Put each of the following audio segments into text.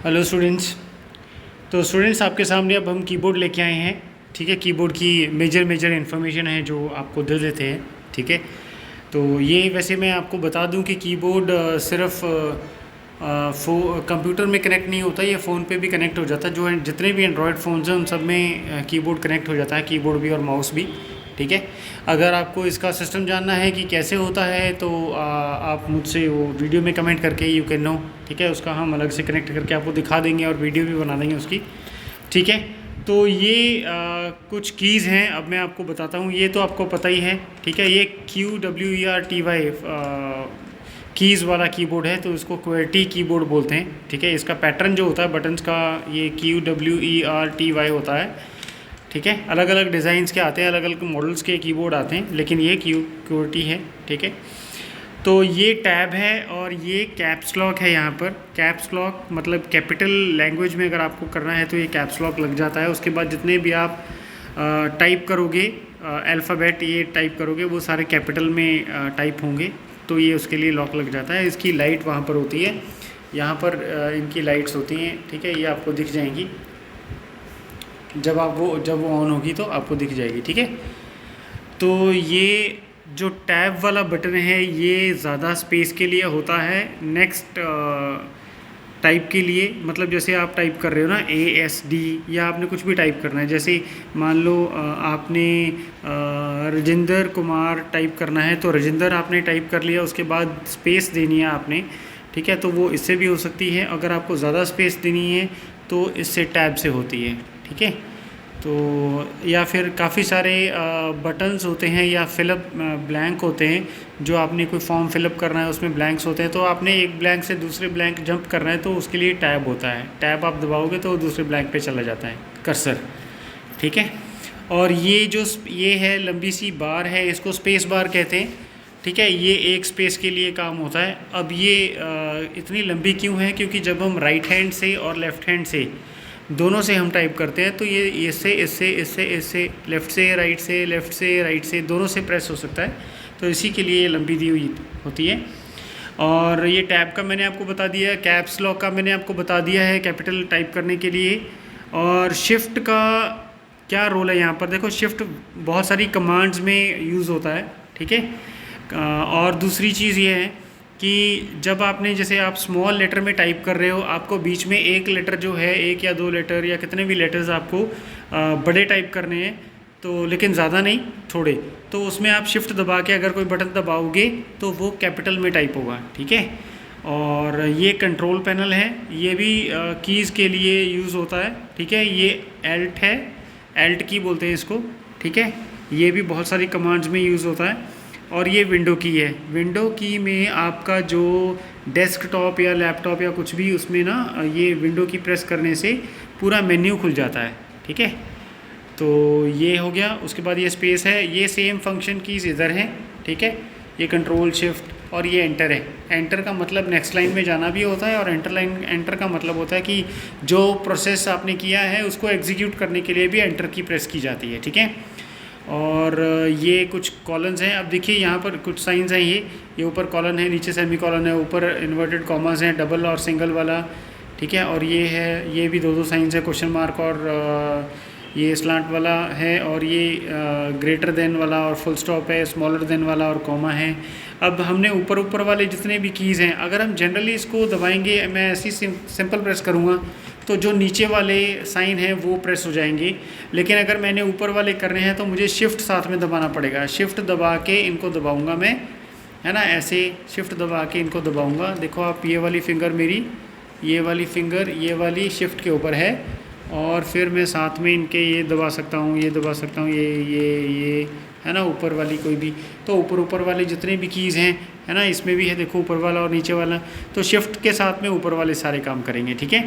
Hello students. तो students आपके सामने अब हम कीबोर्ड लेके आए हैं। ठीक है, कीबोर्ड की मेजर इन्फॉर्मेशन है जो आपको दे देते हैं। ठीक है, तो ये वैसे मैं आपको बता दूं कि कीबोर्ड सिर्फ कंप्यूटर में कनेक्ट नहीं होता, ये फ़ोन पे भी कनेक्ट हो जाता है। जो जितने भी एंड्रॉयड फ़ोन्स हैं उन सब में कीबोर्ड कनेक्ट हो जाता है, कीबोर्ड भी और माउस भी। ठीक है, अगर आपको इसका सिस्टम जानना है कि कैसे होता है तो आप मुझसे वो वीडियो में कमेंट करके यू कैन नो। ठीक है, उसका हम अलग से कनेक्ट करके आपको दिखा देंगे और वीडियो भी बना देंगे उसकी। ठीक है, तो ये कुछ कीज़ हैं, अब मैं आपको बताता हूँ। ये तो आपको पता ही है। ठीक है, ये QWERTY कीज़ वाला कीबोर्ड है, तो इसको QWERTY कीबोर्ड बोलते हैं। ठीक है, इसका पैटर्न जो होता है बटन्स का ये QWERTY होता है। ठीक है, अलग अलग डिज़ाइंस के आते हैं, अलग अलग मॉडल्स के कीबोर्ड आते हैं, लेकिन ये QWERTY है। ठीक है, तो ये टैब है और ये कैप्स लॉक है। यहाँ पर कैप्स लॉक मतलब कैपिटल लैंग्वेज में अगर आपको करना है तो ये कैप्स लॉक लग जाता है। उसके बाद जितने भी आप टाइप करोगे अल्फ़ाबेट ये टाइप करोगे वो सारे कैपिटल में टाइप होंगे, तो ये उसके लिए लॉक लग जाता है। इसकी लाइट वहाँ पर होती है, यहाँ पर इनकी लाइट्स होती हैं। ठीक है, ये आपको दिख जाएंगी जब वो ऑन होगी तो आपको दिख जाएगी। ठीक है, तो ये जो टैब वाला बटन है ये ज़्यादा स्पेस के लिए होता है, नेक्स्ट टाइप के लिए। मतलब जैसे आप टाइप कर रहे हो ना ASD, या आपने कुछ भी टाइप करना है, जैसे मान लो आपने राजेंद्र कुमार टाइप करना है तो राजेंद्र आपने टाइप कर लिया, उसके बाद स्पेस देनी है आपने। ठीक है, तो वो इससे भी हो सकती है। अगर आपको ज़्यादा स्पेस देनी है तो इससे टैब से होती है। ठीक है, तो या फिर काफ़ी सारे बटन्स होते हैं या फिलअप ब्लैंक होते हैं, जो आपने कोई फॉर्म फिलअप करना है उसमें ब्लैंक्स होते हैं, तो आपने एक ब्लैंक से दूसरे ब्लैंक जंप करना है तो उसके लिए टैब होता है। टैब आप दबाओगे तो दूसरे ब्लैंक पे चला जाता है कर्सर। ठीक है, और ये है लंबी सी बार है, इसको स्पेस बार कहते हैं। ठीक है, ये एक स्पेस के लिए काम होता है। अब ये इतनी लंबी क्यों है, क्योंकि जब हम राइट हैंड से और लेफ़्ट हैंड से दोनों से हम टाइप करते हैं तो ये इससे लेफ़्ट से राइट से दोनों से प्रेस हो सकता है, तो इसी के लिए ये लंबी दी हुई होती है। और ये टैब का मैंने आपको बता दिया है, कैप्स लॉक का मैंने आपको बता दिया है कैपिटल टाइप करने के लिए। और शिफ्ट का क्या रोल है यहाँ पर, देखो शिफ्ट बहुत सारी कमांड्स में यूज़ होता है। ठीक है, और दूसरी चीज़ ये है कि जब आपने जैसे आप स्मॉल लेटर में टाइप कर रहे हो, आपको बीच में एक लेटर जो है, एक या दो लेटर या कितने भी लेटर्स आपको बड़े टाइप करने हैं, तो लेकिन ज़्यादा नहीं थोड़े, तो उसमें आप शिफ्ट दबा के अगर कोई बटन दबाओगे तो वो कैपिटल में टाइप होगा। ठीक है, और ये कंट्रोल पैनल है, ये भी कीज़ के लिए यूज़ होता है। ठीक है, ये एल्ट है, एल्ट की बोलते हैं इसको। ठीक है, ये भी बहुत सारी कमांड्स में यूज़ होता है। और ये विंडो की है, विंडो की में आपका जो डेस्कटॉप या लैपटॉप या कुछ भी उसमें ना ये विंडो की प्रेस करने से पूरा मेन्यू खुल जाता है। ठीक है, तो ये हो गया। उसके बाद ये स्पेस है, ये सेम फंक्शन कीज़ इधर हैं। ठीक है, ये कंट्रोल शिफ्ट और ये एंटर है। एंटर का मतलब नेक्स्ट लाइन में जाना भी होता है, और एंटर का मतलब होता है कि जो प्रोसेस आपने किया है उसको एग्जीक्यूट करने के लिए भी एंटर की प्रेस की जाती है। ठीक है, और ये कुछ कॉलन्स हैं। अब देखिए यहाँ पर कुछ साइंस हैं, ये ऊपर कॉलन है, नीचे सेमी कॉलन है, ऊपर इन्वर्टेड कॉमास हैं, डबल और सिंगल वाला। ठीक है, और ये है, ये भी दो साइंस है, क्वेश्चन मार्क और ये स्लांट वाला है, और ये ग्रेटर देन वाला और फुल स्टॉप है, स्मॉलर देन वाला और कॉमा है। अब हमने ऊपर वाले जितने भी कीज़ हैं, अगर हम जनरली इसको दबाएंगे, मैं ऐसी सिंपल प्रेस करूँगा तो जो नीचे वाले साइन हैं वो प्रेस हो जाएंगे, लेकिन अगर मैंने ऊपर वाले करने हैं तो मुझे शिफ्ट साथ में दबाना पड़ेगा। शिफ्ट दबा के इनको दबाऊंगा मैं, है ना, ऐसे शिफ्ट दबा के इनको दबाऊंगा। देखो आप, ये वाली फिंगर मेरी, ये वाली फिंगर ये वाली शिफ्ट के ऊपर है, और फिर मैं साथ में इनके ये दबा सकता हूँ, ये दबा सकता हूँ, ये है ना, ऊपर वाली कोई भी। तो ऊपर वाले जितने भी कीज़ हैं, है ना, इसमें भी है, देखो ऊपर वाला और नीचे वाला, तो शिफ्ट के साथ में ऊपर वाले सारे काम करेंगे। ठीक है,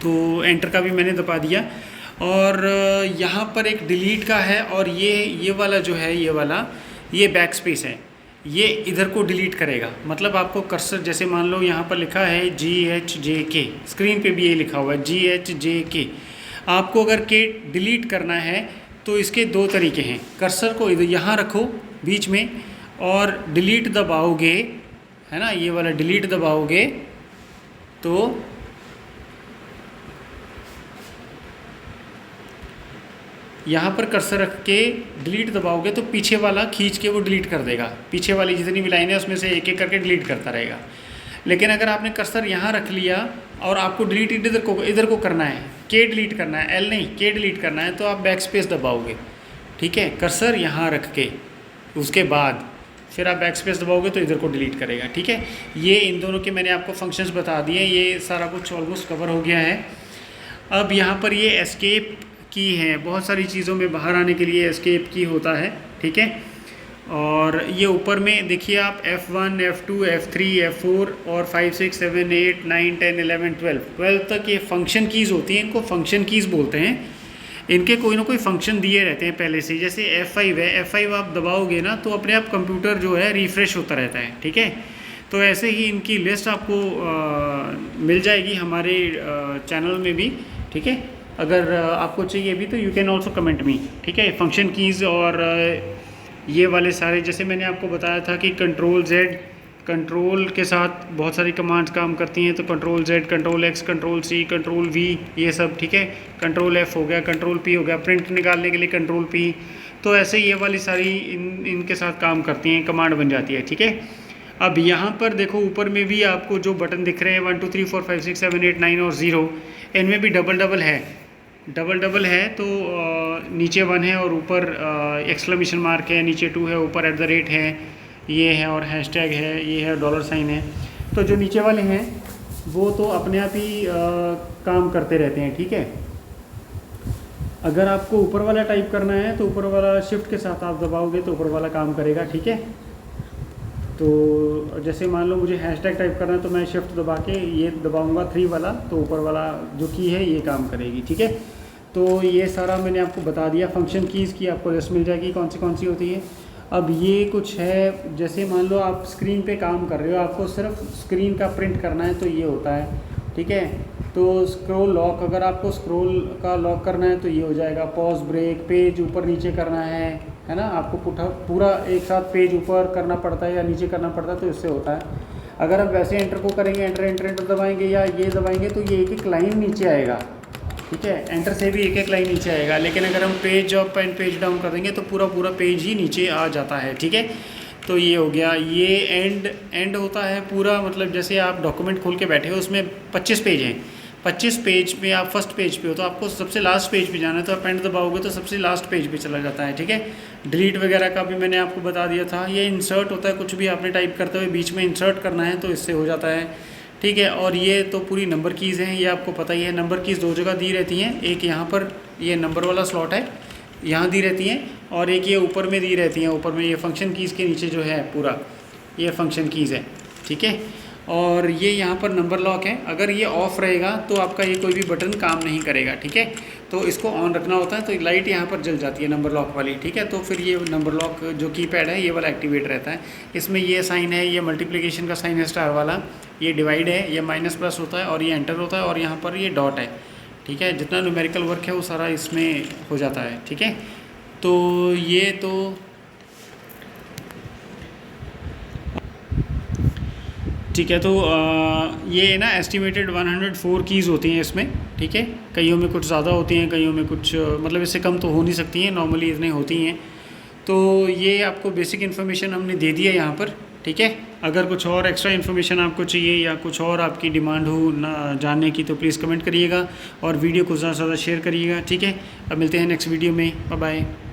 तो एंटर का भी मैंने दबा दिया। और यहाँ पर एक डिलीट का है, और ये वाला जो है, ये वाला ये बैक स्पेस है, ये इधर को डिलीट करेगा। मतलब आपको कर्सर, जैसे मान लो यहाँ पर लिखा है GHJK, स्क्रीन पे भी ये लिखा हुआ है GHJK। आपको अगर के डिलीट करना है तो इसके दो तरीके हैं। कर्सर को इधर यहाँ रखो बीच में, और डिलीट दबाओगे, है ना, ये वाला डिलीट दबाओगे तो यहाँ पर कर्सर रख के डिलीट दबाओगे तो पीछे वाला खींच के वो डिलीट कर देगा, पीछे वाली जितनी भी लाइन है उसमें से एक एक करके डिलीट करता रहेगा। लेकिन अगर आपने कर्सर यहाँ रख लिया और आपको डिलीट इधर को करना है, के डिलीट करना है, एल नहीं के डिलीट करना है, तो आप बैक स्पेस दबाओगे, ठीक है, कर्सर यहाँ रख के, उसके बाद फिर आप बैक स्पेस दबाओगे तो इधर को डिलीट करेगा, ठीक है। ये इन दोनों के मैंने आपको फंक्शंस बता दिए, ये सारा कुछ ऑलमोस्ट कवर हो गया है। अब यहाँ पर ये एस्केप की है, बहुत सारी चीज़ों में बाहर आने के लिए एस्केप की होता है, ठीक है। और ये ऊपर में देखिए आप F1, F2, F3, F4 और 5, 6, 7, 8, 9, 10, 11, 12 तक ये फंक्शन कीज़ होती हैं, इनको फंक्शन कीज़ बोलते हैं। इनके कोई ना कोई फंक्शन दिए रहते हैं पहले से, जैसे F5 है, F5 आप दबाओगे ना तो अपने आप कंप्यूटर जो है रिफ़्रेश होता रहता है, ठीक है। तो ऐसे ही इनकी लिस्ट आपको मिल जाएगी हमारे चैनल में भी, ठीक है। अगर आपको चाहिए भी तो you can also comment me, ठीक है। फंक्शन कीज़ और ये वाले सारे, जैसे मैंने आपको बताया था कि कंट्रोल Z, कंट्रोल के साथ बहुत सारी कमांड्स काम करती हैं, तो control Z, control X, control C, control V, ये सब, ठीक है। कंट्रोल F हो गया, कंट्रोल P हो गया, प्रिंट निकालने के लिए कंट्रोल P। तो ऐसे ये वाली सारी इनके साथ काम करती हैं, कमांड बन जाती है, ठीक है। अब यहाँ पर देखो ऊपर में भी आपको जो बटन दिख रहे हैं 1 2 3 4 5 6 7 8 9 और 0, इनमें भी डबल है, तो नीचे 1 है और ऊपर एक्सक्लेमेशन मार्क है, नीचे 2 है, ऊपर @ है, ये है और हैशटैग है, ये है $साइन है। तो जो नीचे वाले हैं वो तो अपने आप ही काम करते रहते हैं, ठीक है। अगर आपको ऊपर वाला टाइप करना है तो ऊपर वाला शिफ्ट के साथ आप दबाओगे तो ऊपर वाला काम करेगा, ठीक है। तो जैसे मान लो मुझे हैशटैग टाइप करना है तो मैं शिफ्ट दबा के ये दबाऊंगा 3 वाला, तो ऊपर वाला जो की है ये काम करेगी, ठीक है। तो ये सारा मैंने आपको बता दिया, फंक्शन कीज़ की आपको लिस्ट मिल जाएगी कौन सी होती है। अब ये कुछ है, जैसे मान लो आप स्क्रीन पे काम कर रहे हो, आपको सिर्फ स्क्रीन का प्रिंट करना है तो ये होता है, ठीक है। तो स्क्रॉल लॉक, अगर आपको स्क्रॉल का लॉक करना है तो ये हो जाएगा। पॉज, ब्रेक, पेज ऊपर नीचे करना है ना, आपको पूरा एक साथ पेज ऊपर करना पड़ता है या नीचे करना पड़ता है, तो इससे होता है। अगर आप वैसे एंटर को करेंगे, एंटर दबाएंगे या ये दबाएंगे तो ये एक लाइन नीचे आएगा, ठीक है। एंटर से भी एक लाइन नीचे आएगा, लेकिन अगर हम page up and page down कर देंगे तो पूरा पेज ही नीचे आ जाता है, ठीक है। तो ये हो गया, ये एंड होता है पूरा, मतलब जैसे आप डॉक्यूमेंट खोल के बैठे हो, उसमें 25 पेज हैं, 25 पेज पे आप फर्स्ट पेज पे हो तो आपको सबसे लास्ट पेज पे जाना है, तो आप एंड दबाओगे तो सबसे लास्ट पेज पे चला जाता है, ठीक है। डिलीट वगैरह का भी मैंने आपको बता दिया था। ये इंसर्ट होता है, कुछ भी आपने टाइप करते हुए बीच में इंसर्ट करना है तो इससे हो जाता है, ठीक है। और ये तो पूरी नंबर कीज़ हैं, ये आपको पता ही है। नंबर कीज़ 2 जगह दी रहती हैं, एक यहाँ पर ये नंबर वाला स्लॉट है, यहाँ दी रहती हैं, और एक ये ऊपर में दी रहती हैं, ऊपर में ये फंक्शन कीज़ के नीचे जो है पूरा ये फंक्शन कीज़ है, ठीक है। और ये यहाँ पर नंबर लॉक है, अगर ये ऑफ़ रहेगा तो आपका ये कोई भी बटन काम नहीं करेगा, ठीक है। तो इसको ऑन रखना होता है, तो लाइट यहाँ पर जल जाती है नंबर लॉक वाली, ठीक है। तो फिर ये नंबर लॉक जो कीपैड है ये वाला एक्टिवेट रहता है। इसमें ये साइन है, ये मल्टीप्लिकेशन का साइन है स्टार वाला, ये डिवाइड है, ये माइनस प्लस होता है, और ये एंटर होता है, और यहाँ पर ये डॉट है, ठीक है। जितना न्यूमेरिकल वर्क है वो सारा इसमें हो जाता है, ठीक है। तो ये तो ठीक है। तो ये ना एस्टिमेटेड 104 कीज़ होती हैं इसमें, ठीक है। कईयों में कुछ ज़्यादा होती हैं, कईयों में कुछ मतलब इससे कम तो हो नहीं सकती हैं, नॉर्मली इतनी होती हैं। तो ये आपको बेसिक इन्फॉर्मेशन हमने दे दी है यहाँ पर, ठीक है। अगर कुछ और एक्स्ट्रा इन्फॉर्मेशन आपको चाहिए या कुछ और आपकी डिमांड हो ना जानने की तो प्लीज़ कमेंट करिएगा और वीडियो को ज़्यादा से ज़्यादा शेयर करिएगा, ठीक है। अब मिलते हैं नेक्स्ट वीडियो में, बाय बाय।